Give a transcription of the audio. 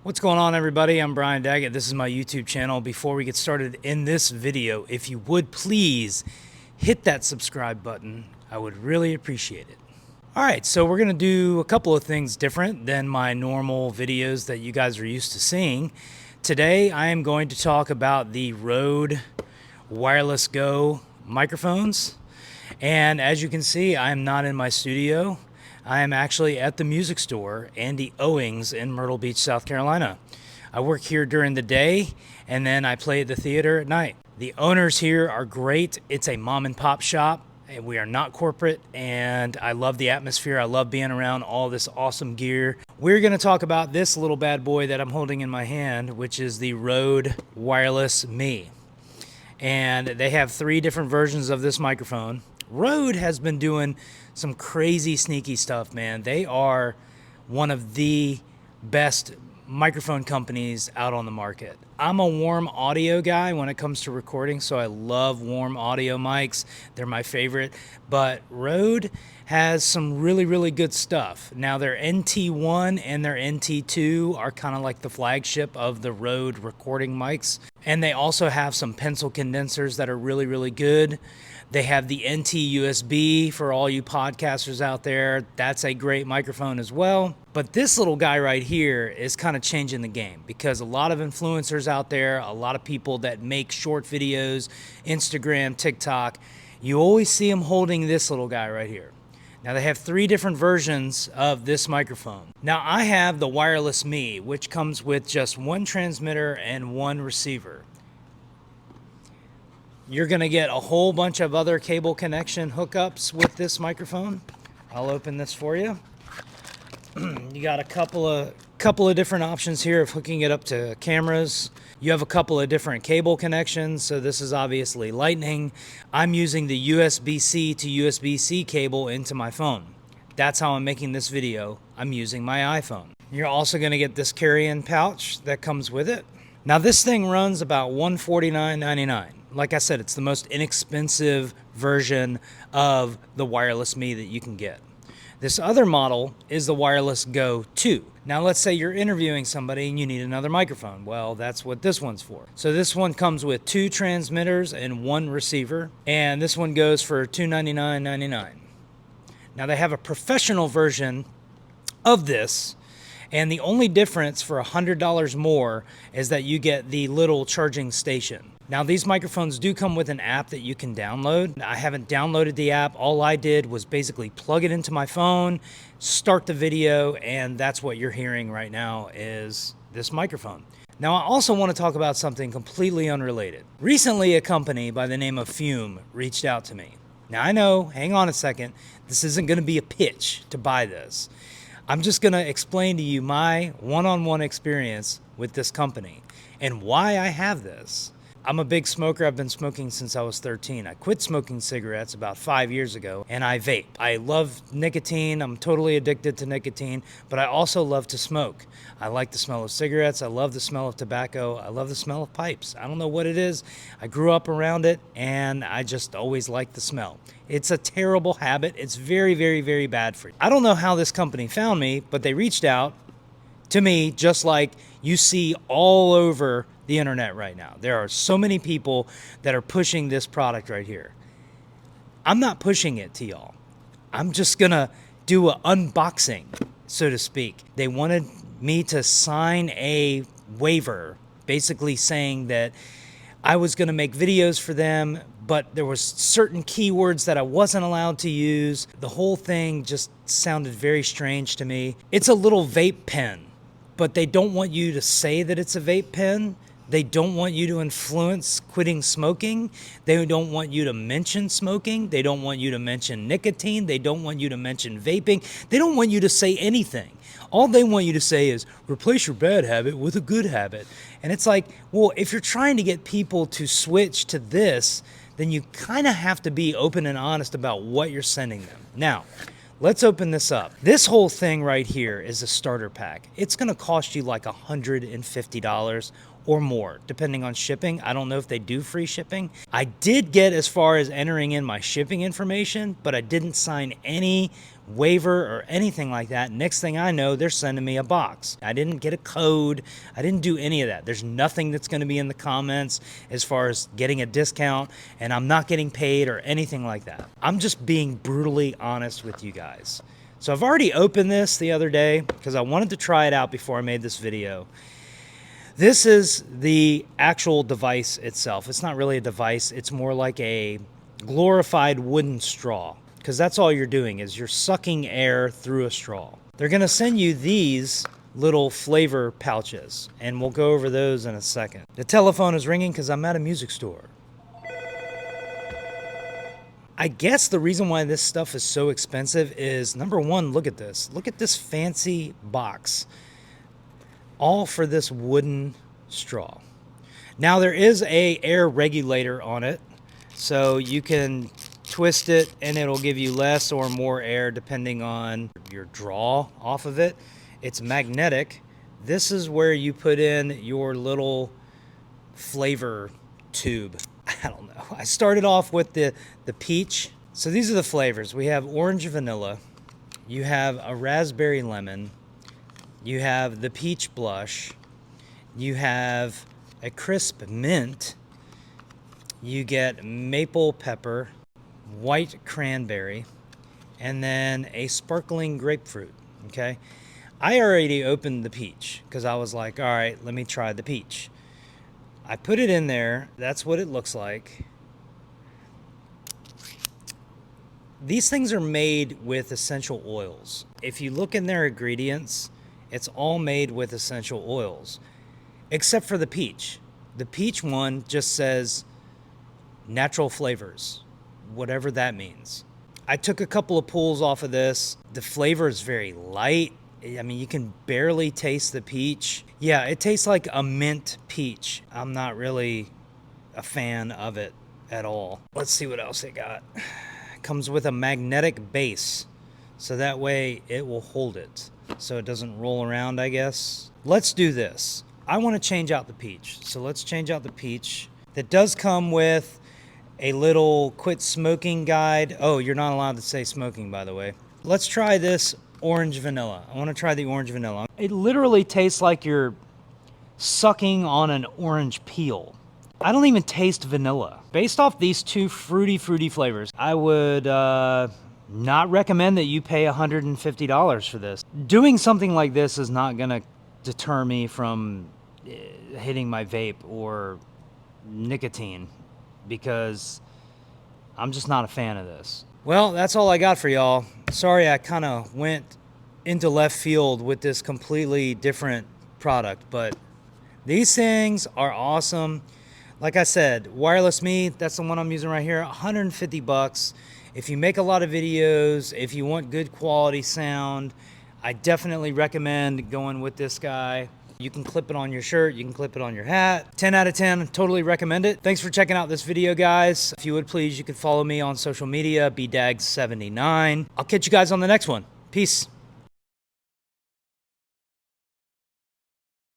What's going on, everybody? I'm Brian Daggett. This is my YouTube channel. Before we get started in this video, if you would please hit that subscribe button, I would really appreciate it. All right, so we're going to do a couple of things different than my normal videos that you guys are used to seeing. Today, I am going to talk about the RØDE Wireless Go microphones. And as you can see, I am not in my studio. I am actually at the music store, Andy Owings in Myrtle Beach, South Carolina. I work here during the day, and then I play at the theater at night. The owners here are great. It's a mom and pop shop, and we are not corporate, and I love the atmosphere. I love being around all this awesome gear. We're going to talk about this little bad boy that I'm holding in my hand, which is the RØDE Wireless Me. And they have 3 different versions of this microphone. RØDE has been doing some crazy sneaky stuff, man. They are one of the best microphone companies out on the market. I'm a warm audio guy when it comes to recording, so I love warm audio mics. They're my favorite. But RØDE has some really good stuff. Now their NT1 and their NT2 are kind of like the flagship of the RØDE recording mics. And they also have some pencil condensers that are really good. They have the NT USB for all you podcasters out there. That's a great microphone as well. But this little guy right here is kind of changing the game, because a lot of influencers out there, a lot of people that make short videos, Instagram, TikTok, you always see them holding this little guy right here. Now they have 3 different versions of this microphone. Now I have the Wireless Me, which comes with just 1 transmitter and 1 receiver. You're going to get a whole bunch of other cable connection hookups with this microphone. I'll open this for you. You got a couple of different options here of hooking it up to cameras. You have a couple of different cable connections. So this is obviously Lightning. I'm using the USB-C to USB-C cable into my phone. That's how I'm making this video. I'm using my iPhone. You're also going to get this carry-in pouch that comes with it. Now this thing runs about $149.99. Like I said, it's the most inexpensive version of the Wireless Me that you can get. This other model is the Wireless Go 2. Now let's say you're interviewing somebody and you need another microphone. Well, that's what this one's for. So this one comes with 2 transmitters and 1 receiver, and this one goes for $299.99. Now they have a professional version of this, and the only difference for $100 more is that you get the little charging station. Now these microphones do come with an app that you can download. I haven't downloaded the app. All I did was basically plug it into my phone, start the video, and that's what you're hearing right now is this microphone. Now I also want to talk about something completely unrelated. Recently a company by the name of Fume reached out to me. Now I know, hang on a second, this isn't going to be a pitch to buy this. I'm just going to explain to you my one-on-one experience with this company and why I have this. I'm a big smoker. I've been smoking since I was 13. I quit smoking cigarettes about 5 years ago, and I vape. I love nicotine. I'm totally addicted to nicotine, but I also love to smoke. I like the smell of cigarettes. I love the smell of tobacco. I love the smell of pipes. I don't know what it is. I grew up around it, and I just always liked the smell. It's a terrible habit. It's very bad for you. I don't know how this company found me, but they reached out to me just like you see all over the internet right now. There are so many people that are pushing this product right here. I'm not pushing it to y'all. I'm just gonna do an unboxing, so to speak. They wanted me to sign a waiver, basically saying that I was gonna make videos for them, but there was certain keywords that I wasn't allowed to use. The whole thing just sounded very strange to me. It's a little vape pen, but they don't want you to say that it's a vape pen. They don't want you to influence quitting smoking. They don't want you to mention smoking. They don't want you to mention nicotine. They don't want you to mention vaping. They don't want you to say anything. All they want you to say is replace your bad habit with a good habit. And it's like, well, if you're trying to get people to switch to this, then you kind of have to be open and honest about what you're sending them. Now, let's open this up. This whole thing right here is a starter pack. It's going to cost you like $150 or more, depending on shipping. I don't know if they do free shipping. I did get as far as entering in my shipping information, but I didn't sign any waiver or anything like that. Next thing I know, they're sending me a box. I didn't get a code. I didn't do any of that. There's nothing that's going to be in the comments as far as getting a discount, and I'm not getting paid or anything like that. I'm just being brutally honest with you guys. So I've already opened this the other day because I wanted to try it out before I made this video. This is the actual device itself. It's not really a device. It's more like a glorified wooden straw, because that's all you're doing is you're sucking air through a straw. They're going to send you these little flavor pouches, and we'll go over those in a second. The telephone is ringing because I'm at a music store. I guess the reason why this stuff is so expensive is, number one, look at this. Look at this fancy box. All for this wooden straw. Now there is a air regulator on it, so you can twist it and it'll give you less or more air depending on your draw off of it. It's magnetic. This is where you put in your little flavor tube. I don't know. I started off with the peach. So these are the flavors. We have orange vanilla. You have a raspberry lemon. You have the peach blush. You have a crisp mint. You get maple pepper, white cranberry, and then a sparkling grapefruit, okay? I already opened the peach because I was like, all right, let me try the peach. I put it in there. That's what it looks like. These things are made with essential oils. If you look in their ingredients, it's all made with essential oils, except for the peach. The peach one just says natural flavors, whatever that means. I took a couple of pulls off of this. The flavor is very light. I mean, you can barely taste the peach. Yeah, it tastes like a mint peach. I'm not really a fan of it at all. Let's see what else they got. It comes with a magnetic base, so that way it will hold it, so it doesn't roll around, I guess. Let's do this. I want to change out the peach, so let's change out the peach. That does come with a little quit smoking guide. Oh, you're not allowed to say smoking, by the way. Let's try this orange vanilla. I want to try the orange vanilla. It literally tastes like you're sucking on an orange peel. I don't even taste vanilla. Based off these two fruity flavors, I would not recommend that you pay $150 for this. Doing something like this is not gonna deter me from hitting my vape or nicotine, because I'm just not a fan of this. Well, that's all I got for y'all. Sorry I kind of went into left field with this completely different product, but these things are awesome. Like I said, Wireless Me, that's the one I'm using right here, 150 bucks. If you make a lot of videos, if you want good quality sound, I definitely recommend going with this guy. You can clip it on your shirt, you can clip it on your hat. 10 out of 10, totally recommend it. Thanks for checking out this video, guys. If you would please, you could follow me on social media, bdags79. I'll catch you guys on the next one. Peace.